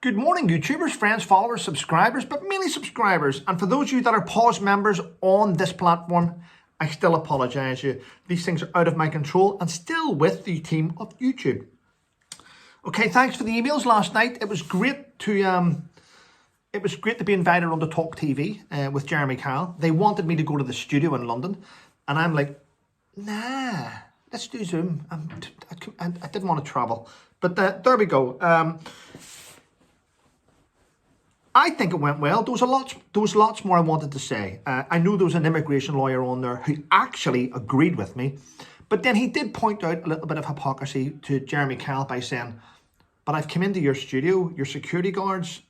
Good morning, YouTubers, friends, followers, subscribers, but mainly subscribers. And for those of you that are pause members on this platform, I still apologise. These things are out of my control and still with the team of YouTube. Okay, thanks for the emails last night. It was great to be invited on to Talk TV with Jeremy Kyle. They wanted me to go to the studio in London, and I'm like, nah, let's do Zoom. I didn't want to travel, but there we go. I think it went well. There was lots more I wanted to say. I knew there was an immigration lawyer on there who actually agreed with me, but then he did point out a little bit of hypocrisy to Jeremy Kyle by saying, but I've come into your studio, your security guards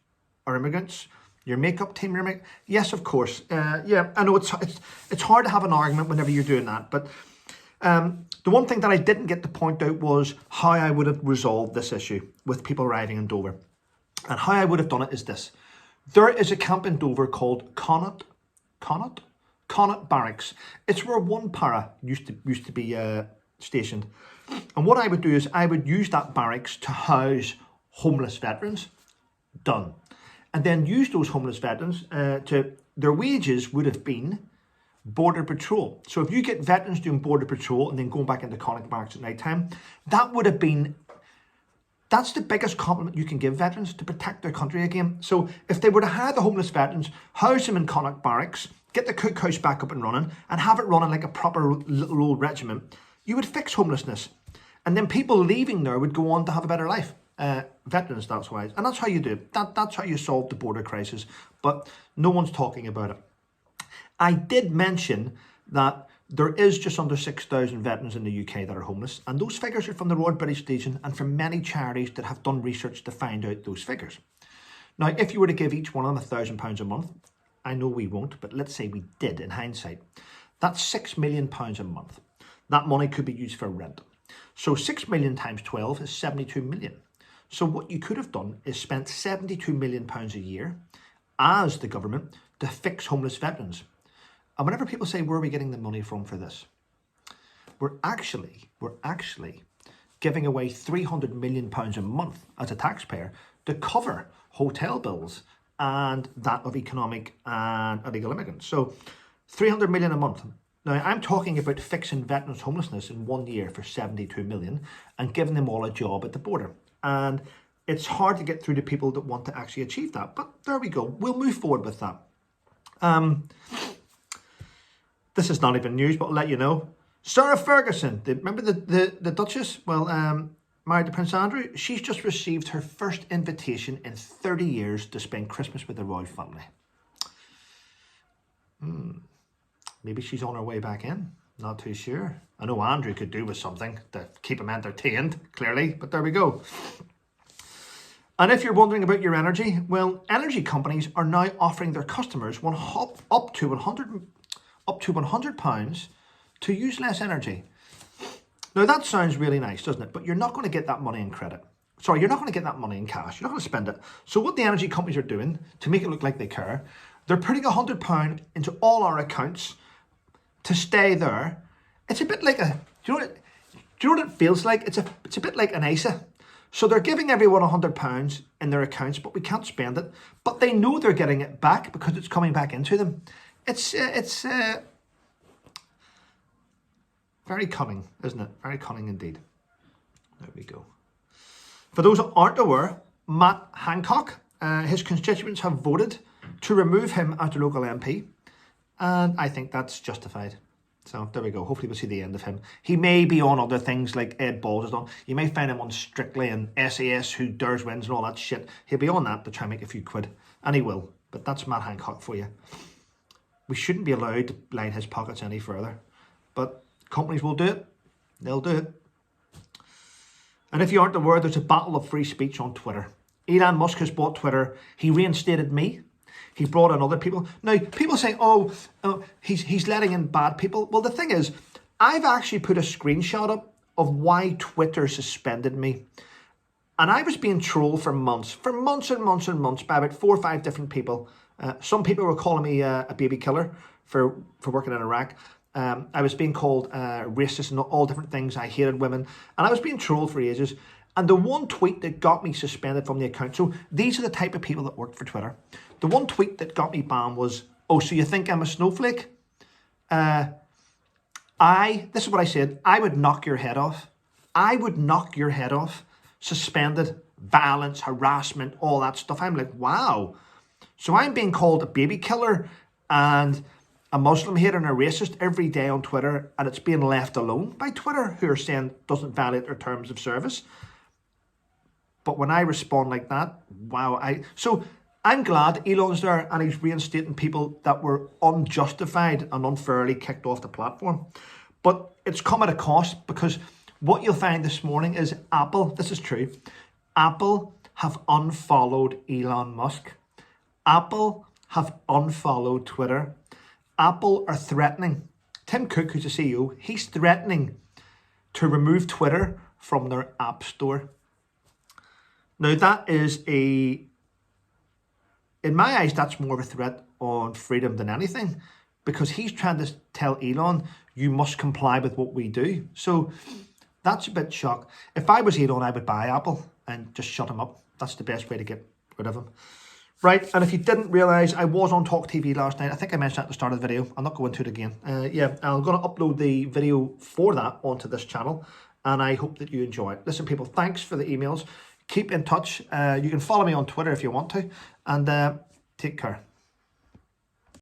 are immigrants, your makeup team are immigrants. Yes, of course. Yeah, I know it's hard to have an argument whenever you're doing that, but the one thing that I didn't get to point out was how I would have resolved this issue with people arriving in Dover. And how I would have done it is this. There is a camp in Dover called Connaught Barracks. It's where one para used to be stationed. And what I would do is I would use that barracks to house homeless veterans. Done. And then use those homeless veterans their wages would have been border patrol. So if you get veterans doing border patrol and then going back into Connaught Barracks at night time, that's the biggest compliment you can give veterans, to protect their country again. So if they were to hire the homeless veterans, house them in Connaught Barracks, get the cookhouse back up and running, and have it running like a proper little old regiment, you would fix homelessness. And then people leaving there would go on to have a better life. Veterans, that's wise. And that's how you do it. That's how you solve the border crisis. But no one's talking about it. I did mention that there is just under 6,000 veterans in the UK that are homeless, and those figures are from the Royal British Legion and from many charities that have done research to find out those figures. Now, if you were to give each one of them £1,000 a month, I know we won't, but let's say we did in hindsight, that's £6 million a month. That money could be used for rent. So 6 million times 12 is 72 million. So what you could have done is spent £72 million a year as the government to fix homeless veterans. And whenever people say, where are we getting the money from for this? We're actually giving away £300 million a month as a taxpayer to cover hotel bills and that of economic and illegal immigrants. So 300 million a month. Now, I'm talking about fixing veterans' homelessness in 1 year for 72 million and giving them all a job at the border. And it's hard to get through to people that want to actually achieve that. But there we go. We'll move forward with that. This is not even news, but I'll let you know. Sarah Ferguson, remember the Duchess? Well, married to Prince Andrew. She's just received her first invitation in 30 years to spend Christmas with the royal family. Maybe she's on her way back in. Not too sure. I know Andrew could do with something to keep him entertained, clearly, but there we go. And if you're wondering about your energy, well, energy companies are now offering their customers up to £100 to use less energy. Now that sounds really nice, doesn't it? But you're not going to get that money in credit. Sorry, you're not going to get that money in cash. You're not going to spend it. So what the energy companies are doing to make it look like they care, they're putting £100 into all our accounts to stay there. It's a bit like do you know what it feels like? It's a bit like an ISA. So they're giving everyone £100 in their accounts, but we can't spend it. But they know they're getting it back because it's coming back into them. It's very cunning, isn't it? Very cunning indeed. There we go. For those that aren't aware, Matt Hancock, his constituents have voted to remove him as their local MP. And I think that's justified. So there we go. Hopefully we'll see the end of him. He may be on other things like Ed Balls has done. You may find him on Strictly and SAS, Who Dares Wins and all that shit. He'll be on that to try and make a few quid. And he will. But that's Matt Hancock for you. We shouldn't be allowed to line his pockets any further. But companies will do it. They'll do it. And if you aren't aware, there's a battle of free speech on Twitter. Elon Musk has bought Twitter. He reinstated me. He brought in other people. Now, people say, oh, he's letting in bad people. Well, the thing is, I've actually put a screenshot up of why Twitter suspended me. And I was being trolled for months and months by about 4 or 5 different people. Some people were calling me a baby killer for working in Iraq. I was being called racist and all different things. I hated women. And I was being trolled for ages. And the one tweet that got me suspended from the account, so these are the type of people that work for Twitter. The one tweet that got me banned was, oh, so you think I'm a snowflake? This is what I said, I would knock your head off. I would knock your head off. Suspended, violence, harassment, all that stuff. I'm like, wow. So I'm being called a baby killer and a Muslim hater and a racist every day on Twitter, and it's being left alone by Twitter, who are saying doesn't violate their terms of service. But when I respond like that, wow. So I'm glad Elon's there and he's reinstating people that were unjustified and unfairly kicked off the platform. But it's come at a cost, because what you'll find this morning is Apple, this is true, Apple have unfollowed Elon Musk. Apple have unfollowed Twitter. Apple are threatening, Tim Cook, who's the CEO, he's threatening to remove Twitter from their app store. Now that is in my eyes, that's more of a threat on freedom than anything, because he's trying to tell Elon, you must comply with what we do. So that's a bit shock. If I was Elon, I would buy Apple and just shut him up. That's the best way to get rid of him. Right, and if you didn't realise, I was on Talk TV last night. I think I mentioned that at the start of the video. I'm not going to it again. Yeah, I'm going to upload the video for that onto this channel, and I hope that you enjoy it. Listen, people, thanks for the emails. Keep in touch. You can follow me on Twitter if you want to, and take care.